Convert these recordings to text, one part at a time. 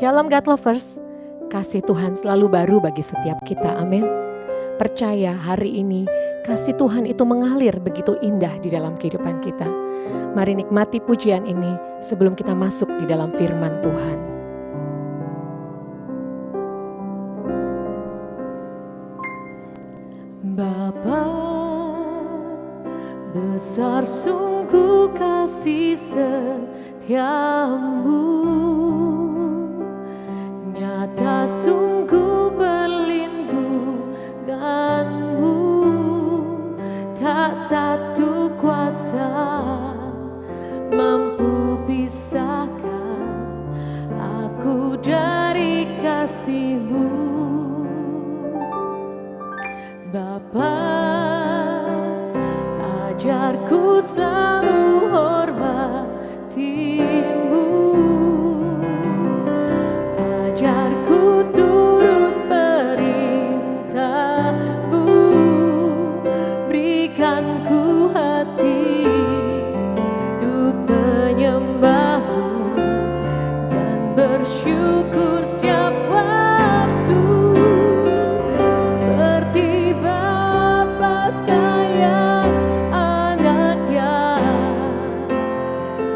Shalom God Lovers, kasih Tuhan selalu baru bagi setiap kita, amin. Percaya hari ini kasih Tuhan itu mengalir begitu indah di dalam kehidupan kita. Mari nikmati pujian ini sebelum kita masuk di dalam firman Tuhan. Bapa, besar sungguh kasih setiamu, nyata sungguh perlindunganmu, tak satu kuasa mampu pisahkan aku dari kasih-Mu. Bapa, ajarku selalu hormati-Mu, ajarku turut perintah-Mu, berikan ku hati untuk menyembah-Mu dan bersyukur setiap waktu, seperti Bapa sayang anaknya,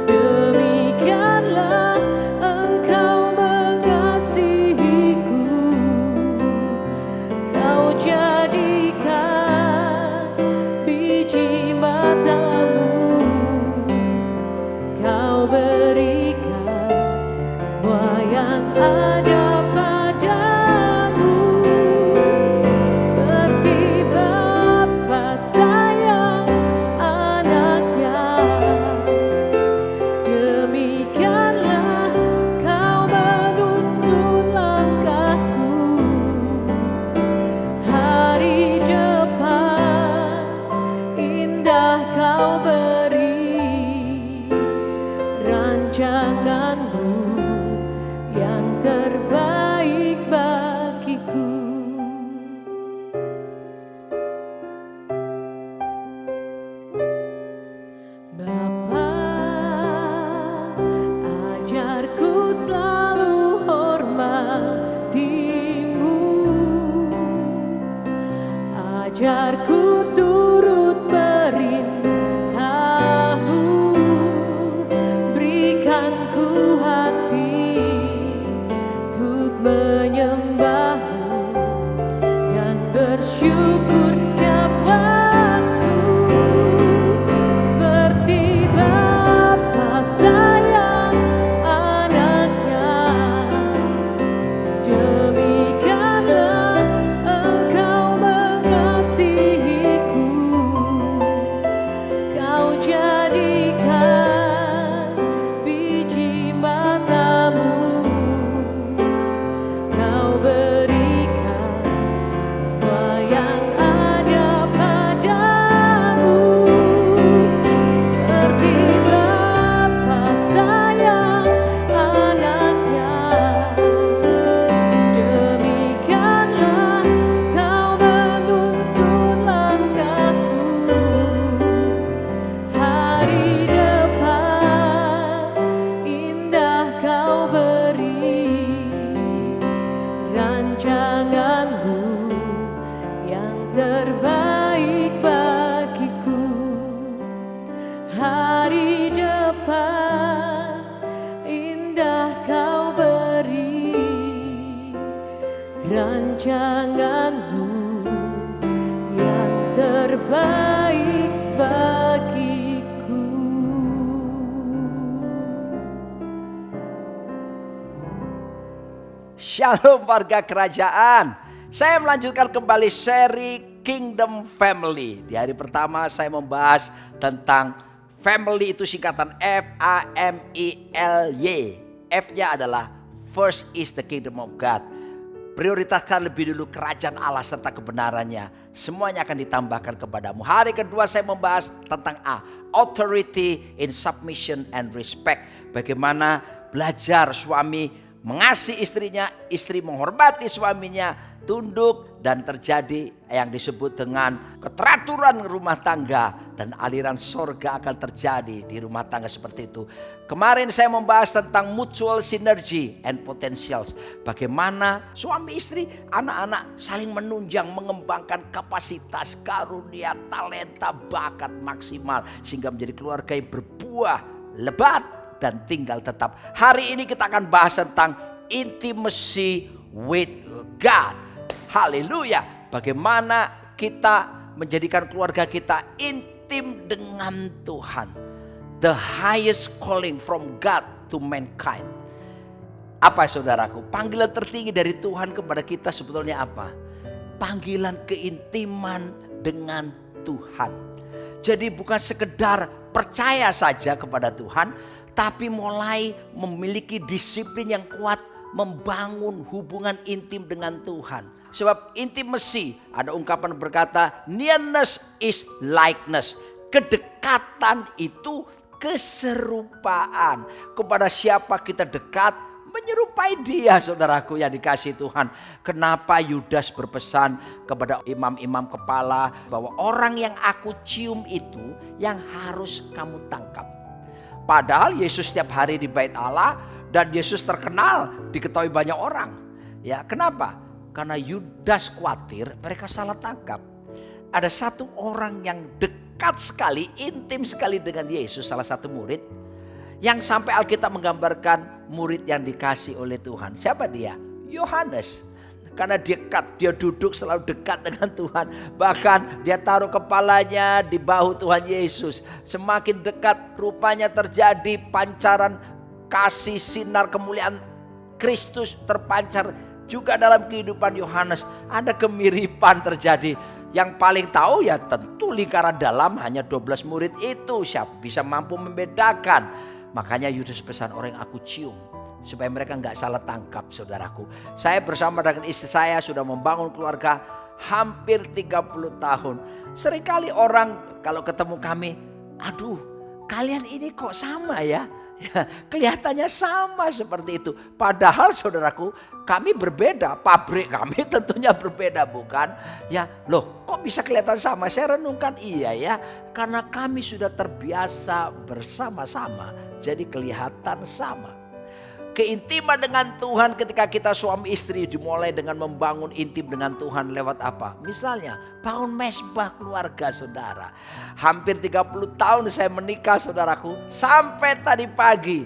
demikianlah Engkau mengasihiku. Kau jadikan biji matamu, Kau berikan semua yang ada padamu, seperti Bapa sayang anaknya, demikianlah Kau menuntun langkahku. Hari depan indah Kau beri, rancangan-Mu yang terbaik bagiku. Bapa, ajarku selalu hormati-Mu, ajarku turut perintah-Mu, berikan ku hati untuk menyembah-Mu dan bersyukur setiap waktu, seperti Bapa sayang anaknya, demikianlah Engkau mengasihiku. Kau jadikan biji matamu, Kau berikan semua yang ada padamu, seperti Bapa sayang anaknya, demikianlah Kau menuntun langkahku. Hari depan indah Kau beri, rancangan-Mu yang terbaik bagiku. Hari depan indah Kau beri, rancangan-Mu yang terbaik bagiku. Shalom warga kerajaan. Saya melanjutkan kembali seri Kingdom Family. Di hari pertama saya membahas tentang family, itu singkatan FAMILY. F-nya adalah first is the kingdom of God. Prioritaskan lebih dulu kerajaan Allah serta kebenarannya. Semuanya akan ditambahkan kepadamu. Hari kedua saya membahas tentang A, authority in submission and respect. Bagaimana belajar suami mengasihi istrinya, istri menghormati suaminya, tunduk, dan terjadi yang disebut dengan keteraturan rumah tangga, dan aliran sorga akan terjadi di rumah tangga seperti itu. Kemarin saya membahas tentang mutual synergy and potentials. Bagaimana suami istri, anak-anak saling menunjang, mengembangkan kapasitas, karunia, talenta, bakat maksimal. Sehingga menjadi keluarga yang berbuah lebat dan tinggal tetap. Hari ini kita akan bahas tentang intimacy with God. Haleluya. Bagaimana kita menjadikan keluarga kita intim dengan Tuhan. The highest calling from God to mankind. Apa saudaraku? Panggilan tertinggi dari Tuhan kepada kita sebetulnya apa? Panggilan keintiman dengan Tuhan. Jadi bukan sekedar percaya saja kepada Tuhan, tapi mulai memiliki disiplin yang kuat, membangun hubungan intim dengan Tuhan. Sebab intimacy, ada ungkapan berkata, nearness is likeness. Kedekatan itu keserupaan. Kepada siapa kita dekat, menyerupai dia, saudaraku yang dikasihi Tuhan. Kenapa Yudas berpesan kepada imam-imam kepala bahwa orang yang aku cium itu yang harus kamu tangkap. Padahal Yesus setiap hari di bait Allah dan Yesus terkenal, diketahui banyak orang. Ya, kenapa? Karena Yudas khawatir mereka salah tangkap. Ada satu orang yang dekat sekali, intim sekali dengan Yesus, salah satu murid, yang sampai Alkitab menggambarkan murid yang dikasih oleh Tuhan. Siapa dia? Yohanes. Karena dekat, dia duduk selalu dekat dengan Tuhan. Bahkan dia taruh kepalanya di bahu Tuhan Yesus. Semakin dekat rupanya terjadi pancaran kasih, sinar kemuliaan Kristus terpancar juga dalam kehidupan Yohanes. Ada kemiripan terjadi. Yang paling tahu ya tentu lingkaran dalam hanya 12 murid itu. Siapa bisa mampu membedakan. Makanya Yudas pesan, orang yang aku cium, supaya mereka gak salah tangkap, saudaraku. Saya bersama dengan istri saya sudah membangun keluarga hampir 30 tahun. Seringkali orang kalau ketemu kami, aduh kalian ini kok sama ya. Ya, kelihatannya sama seperti itu. Padahal saudaraku, kami berbeda. Pabrik kami tentunya berbeda, bukan? Ya, loh, kok bisa kelihatan sama? Saya renungkan, iya ya. Karena kami sudah terbiasa bersama-sama, jadi kelihatan sama. Keintiman dengan Tuhan ketika kita suami istri dimulai dengan membangun intim dengan Tuhan lewat apa? Misalnya bangun mesbah keluarga, saudara. Hampir 30 tahun saya menikah, saudaraku. Sampai tadi pagi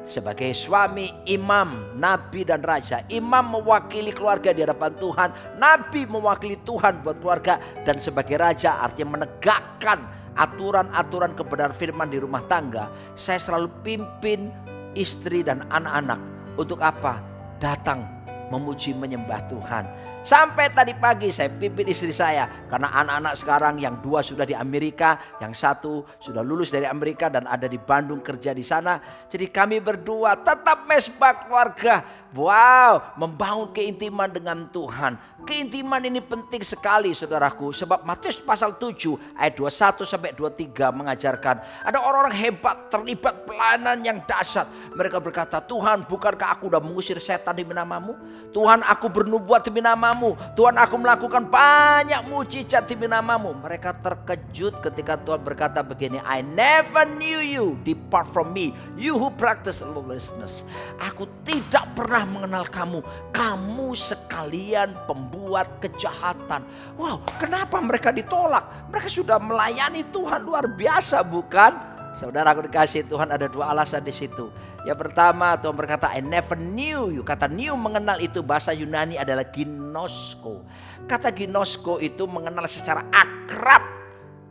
sebagai suami, imam, nabi dan raja. Imam mewakili keluarga di hadapan Tuhan. Nabi mewakili Tuhan buat keluarga. Dan sebagai raja artinya menegakkan aturan-aturan kebenaran firman di rumah tangga. Saya selalu pimpin istri dan anak-anak untuk apa? Datang memuji menyembah Tuhan. Sampai tadi pagi saya pimpin istri saya. Karena anak-anak sekarang yang 2 sudah di Amerika, yang 1 sudah lulus dari Amerika dan ada di Bandung kerja di sana. Jadi kami berdua tetap mesbah keluarga. Wow, membangun keintiman dengan Tuhan. Keintiman ini penting sekali, saudaraku. Sebab Matius pasal 7 ayat 21 sampai 23 mengajarkan ada orang-orang hebat terlibat pelayanan yang dahsyat. Mereka berkata, Tuhan, bukankah aku sudah mengusir setan demi namamu? Tuhan, aku bernubuat demi namamu. Tuhan, aku melakukan banyak mujizat demi namamu. Mereka terkejut ketika Tuhan berkata begini, I never knew you, depart from me, you who practice lawlessness. Aku tidak pernah mengenal kamu. Kamu sekalian pembuat kejahatan. Wow, kenapa mereka ditolak? Mereka sudah melayani Tuhan luar biasa, bukan? Saudara aku dikasih Tuhan, ada 2 alasan di situ. Yang pertama, Tuhan berkata, I never knew you. Kata knew, mengenal, itu bahasa Yunani adalah ginosko. Kata ginosko itu mengenal secara akrab,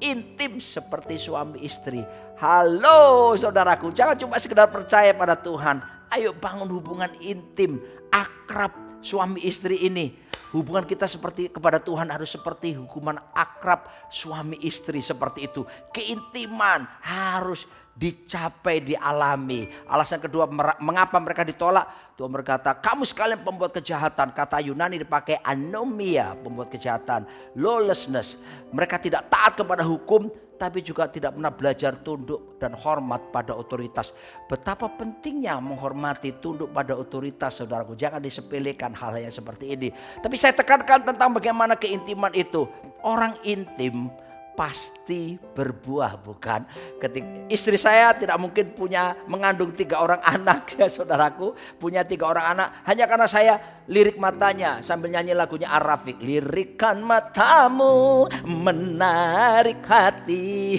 intim seperti suami istri. Halo saudaraku, jangan cuma sekedar percaya pada Tuhan. Ayo bangun hubungan intim, akrab suami istri ini. Hubungan kita seperti kepada Tuhan harus seperti hubungan akrab suami istri seperti itu. Keintiman harus dicapai, dialami. Alasan kedua mengapa mereka ditolak? Tuhan berkata, kamu sekalian pembuat kejahatan. Kata Yunani dipakai anomia, pembuat kejahatan. Lawlessness. Mereka tidak taat kepada hukum, tapi juga tidak pernah belajar tunduk dan hormat pada otoritas. Betapa pentingnya menghormati, tunduk pada otoritas, saudaraku. Jangan disepelekan hal yang seperti ini. Tapi saya tekankan tentang bagaimana keintiman itu. Orang intim pasti berbuah, bukan? Ketika istri saya tidak mungkin mengandung 3 orang anak ya saudaraku, punya 3 orang anak hanya karena saya lirik matanya sambil nyanyi lagunya Ar-Rafiq, lirikan matamu menarik hati.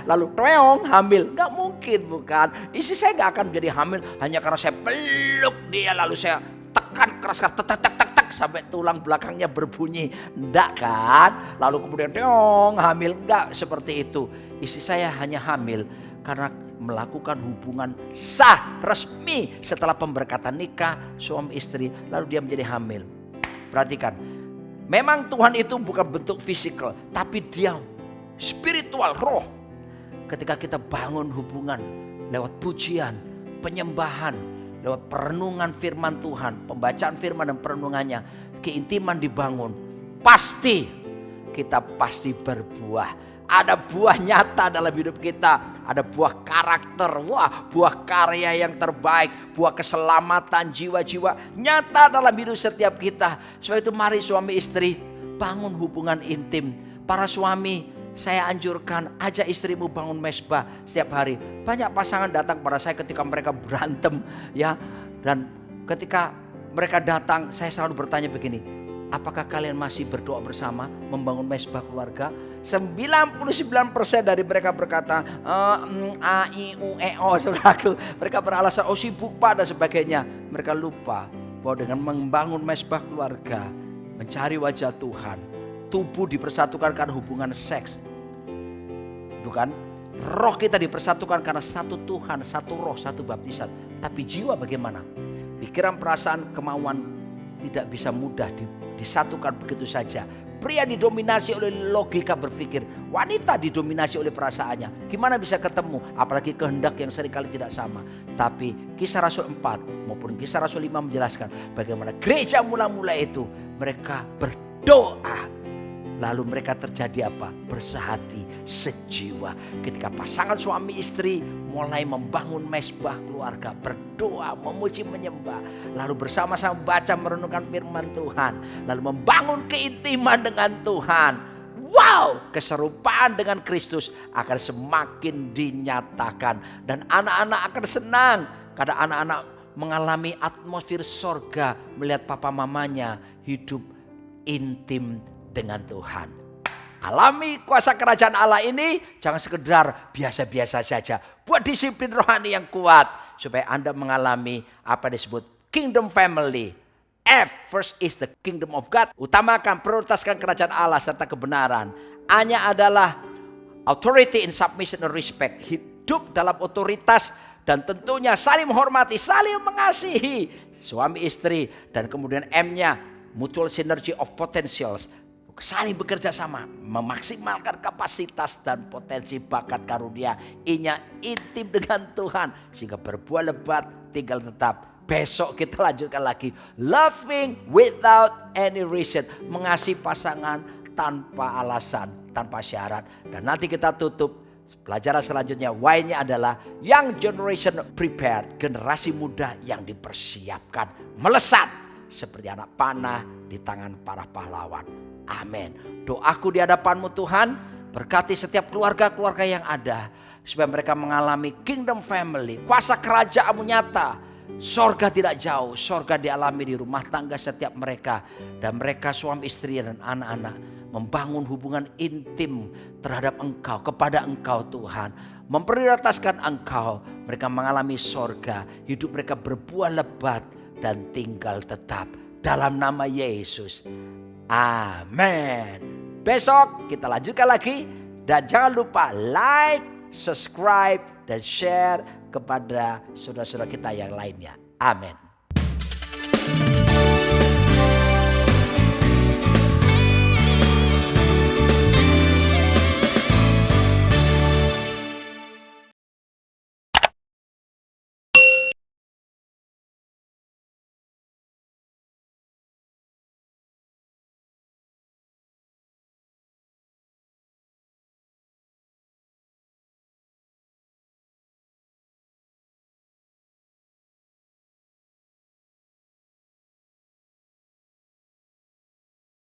Lalu toyong hamil, nggak mungkin, bukan? Istri saya nggak akan jadi hamil hanya karena saya peluk dia lalu saya tekan keras-keras tak sampai tulang belakangnya berbunyi. Enggak kan? Lalu kemudian hamil, enggak seperti itu. Istri saya hanya hamil karena melakukan hubungan sah resmi setelah pemberkatan nikah suami istri, lalu dia menjadi hamil. Perhatikan, memang Tuhan itu bukan bentuk fisikal, tapi dia spiritual, roh. Ketika kita bangun hubungan lewat pujian, penyembahan, lewat perenungan firman Tuhan, pembacaan firman dan perenungannya, keintiman dibangun, kita pasti berbuah. Ada buah nyata dalam hidup kita, ada buah karakter, buah karya yang terbaik, buah keselamatan jiwa-jiwa nyata dalam hidup setiap kita. Sebab itu mari suami istri bangun hubungan intim. Para suami, saya anjurkan ajak istrimu bangun mesbah setiap hari. Banyak pasangan datang pada saya ketika mereka berantem ya. Dan ketika mereka datang saya selalu bertanya begini, apakah kalian masih berdoa bersama membangun mesbah keluarga? 99% dari mereka berkata a, i, u, e, o. Saudaraku, mereka beralasan sibuk pak dan sebagainya. Mereka lupa bahwa dengan membangun mesbah keluarga, mencari wajah Tuhan, tubuh dipersatukan karena hubungan seks. Bukan? Roh kita dipersatukan karena satu Tuhan, satu roh, satu baptisan. Tapi jiwa bagaimana? Pikiran, perasaan, kemauan tidak bisa mudah disatukan begitu saja. Pria didominasi oleh logika berpikir, wanita didominasi oleh perasaannya. Gimana bisa ketemu? Apalagi kehendak yang seringkali tidak sama. Tapi Kisah Rasul 4 maupun Kisah Rasul 5 menjelaskan bagaimana gereja mula-mula itu mereka berdoa. Lalu mereka terjadi apa? Bersehati, sejiwa. Ketika pasangan suami istri mulai membangun mesbah keluarga, berdoa, memuji, menyembah, lalu bersama-sama baca merenungkan firman Tuhan, lalu membangun keintiman dengan Tuhan. Wow, keserupaan dengan Kristus akan semakin dinyatakan dan anak-anak akan senang karena anak-anak mengalami atmosfer sorga melihat papa mamanya hidup intim dengan Tuhan. Alami kuasa kerajaan Allah ini jangan sekedar biasa-biasa saja. Buat disiplin rohani yang kuat supaya Anda mengalami apa disebut kingdom family. F, first is the kingdom of God. Utamakan, prioritaskan kerajaan Allah serta kebenaran. A-nya adalah authority in submission and respect. Hidup dalam otoritas dan tentunya saling menghormati, saling mengasihi suami istri. Dan kemudian M-nya mutual synergy of potentials. Saling bekerja sama, memaksimalkan kapasitas dan potensi bakat karunia. I-nya intim dengan Tuhan sehingga berbuah lebat, tinggal tetap. Besok kita lanjutkan lagi. Loving without any reason. Mengasihi pasangan tanpa alasan, tanpa syarat. Dan nanti kita tutup pelajaran selanjutnya. Y-nya adalah young generation prepared. Generasi muda yang dipersiapkan. Melesat seperti anak panah di tangan para pahlawan. Amin. Doaku di hadapanmu Tuhan, berkati setiap keluarga-keluarga yang ada supaya mereka mengalami kingdom family, kuasa kerajaanmu nyata. Sorga tidak jauh, sorga dialami di rumah tangga setiap mereka. Dan mereka suami istri dan anak-anak membangun hubungan intim terhadap Engkau, kepada Engkau Tuhan. Memprioritaskan Engkau, mereka mengalami sorga, hidup mereka berbuah lebat dan tinggal tetap. Dalam nama Yesus. Amin. Besok kita lanjutkan lagi. Dan jangan lupa like, subscribe, dan share kepada saudara-saudara kita yang lainnya. Amin.